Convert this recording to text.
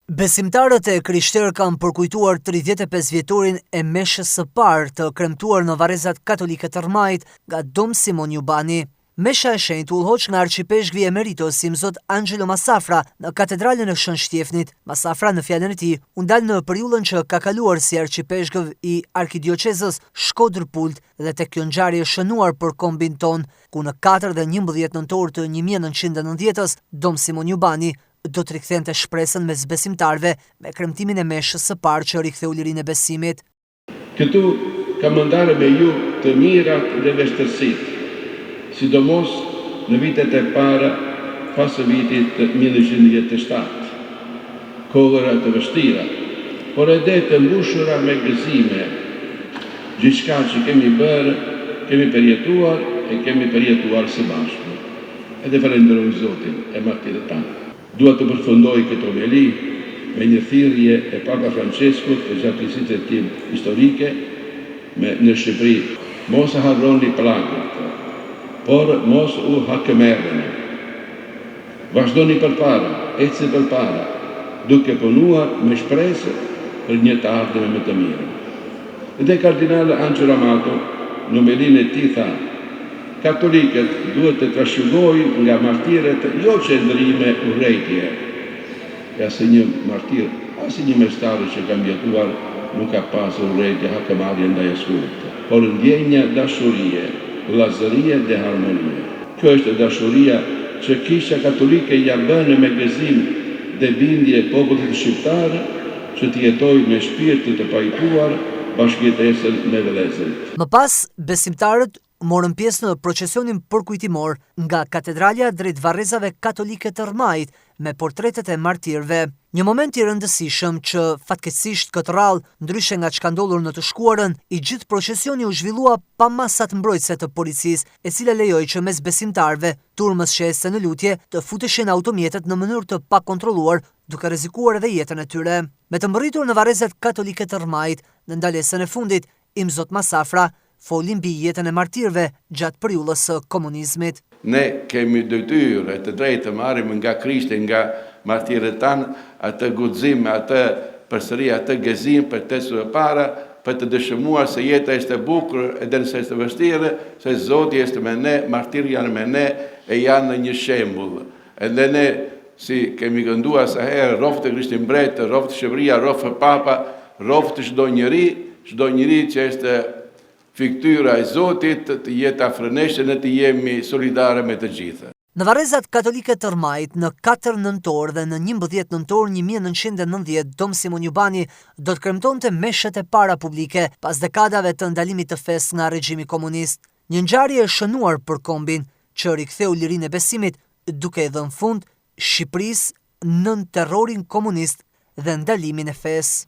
Besimtarët e krishterë kanë përkujtuar 35 vjetorin e meshës së parë të kremtuar në varrezat katolike të Rmajit nga Dom Simon Jubani. Mesha e shenjtë u udhëhoq nga arqipeshkvi emeritos Simzot Angelo Masafra në katedralen e Shën Shtjefnit. Masafra në fjalën e tij u ndal në periudhën që ka kaluar si arqipeshkëv i arkidioqezës Shkodër-Pult dhe tek kjo ngjarje shënuar për kombin ton, ku në 4 dhe 11 nëntor të 1990-s Dom Simon Jubani do të rikthente shpresën mes besimtarëve me kremtimin e meshës së parë që riktheu lirinë e besimit. Këtu kam ndarë me ju të mirat dhe vështirësitë, sidomos në vitet e para pas vitit 1997, kohëra të vështira, por edhe të mbushura me gëzime. Gjithçka që kemi bërë, kemi përjetuar e kemi përjetuar së bashku. Edhe falenderoj Zotin e martirët tanë. Dua të përfundoj këtë homili me një thirrje e Papa Franceskut për gjatësitë e tij historike në Shqipëri. Mos e harroni plagët, por mos u hakmerrni. Vazhdoni përpara, ecni përpara, duke punuar me shpresë për një të ardhmë më të mirë. Dhe kardinal Angelo Amato në homilinë e tij tha: Katolikët duhet të trashëgojnë nga martirët jo qëndrime urrejtje. Asë një martir, asë një mestarë që kam jetuar nuk ka pasur urrejtje hakëmarrje ndaj askujt, por ndjenja dashurie, vëllazërie dhe harmonie. Kjo është dashuria që Kisha Katolike ja bën me gëzim dhe bindje popullit shqiptar që të jetojë me shpirt të pajtuar bashkëjetesën me vëllezërit. Më pas, besimtarët morën pjesë në procesionin përkujtimor nga katedralja drejt varrezave katolike të Rmajit me portretet e martirëve. Një moment i rëndësishëm që fatkeqësisht këtë radhë, ndryshe nga çka ndodhur në të shkuarën, i gjithë procesioni u zhvillua pa masat mbrojtëse të policisë, e cila lejoi që mes besimtarëve, turmës që ecën në lutje, të futeshin automjetet në mënyrë të pakontrolluar, duke rrezikuar edhe jetën e tyre. Me të mbërritur në varrezat katolike të Rmajit, në ndalesën e fundit, Imzot Masafra foli mbi jetën e martirëve gjatë periudhës së komunizmit. Ne kemi detyrë të drejtë të marrim nga Krishti, nga martirët tanë, atë guxim, atë përsëri, atë gëzim për të së para, për të dëshmuar se jeta është e bukur edhe nëse është e vështirë, se Zoti është me ne, martirët janë me ne e janë në një shembull. Edhe ne, si kemi kënduar sa herë, rroftë Krishti mbret, rroftë Shqipëria, rroftë Papa, rroftë çdo njeri që është fiktyra e Zotit, të jetë afër nesh dhe të jemi solidare me të gjithë. Në varrezat katolike të Rmajit, në 4 nëntor dhe në 11 nëntor 1990, Dom Simon Jubani do të kremtonte meshët e para publike pas dekadave të ndalimit të fesë nga regjimi komunist. Një ngjarje e shënuar për kombin, që riktheu lirinë e besimit, duke i dhënë fund Shqipërisë nën terrorin komunist dhe ndalimin e fesë.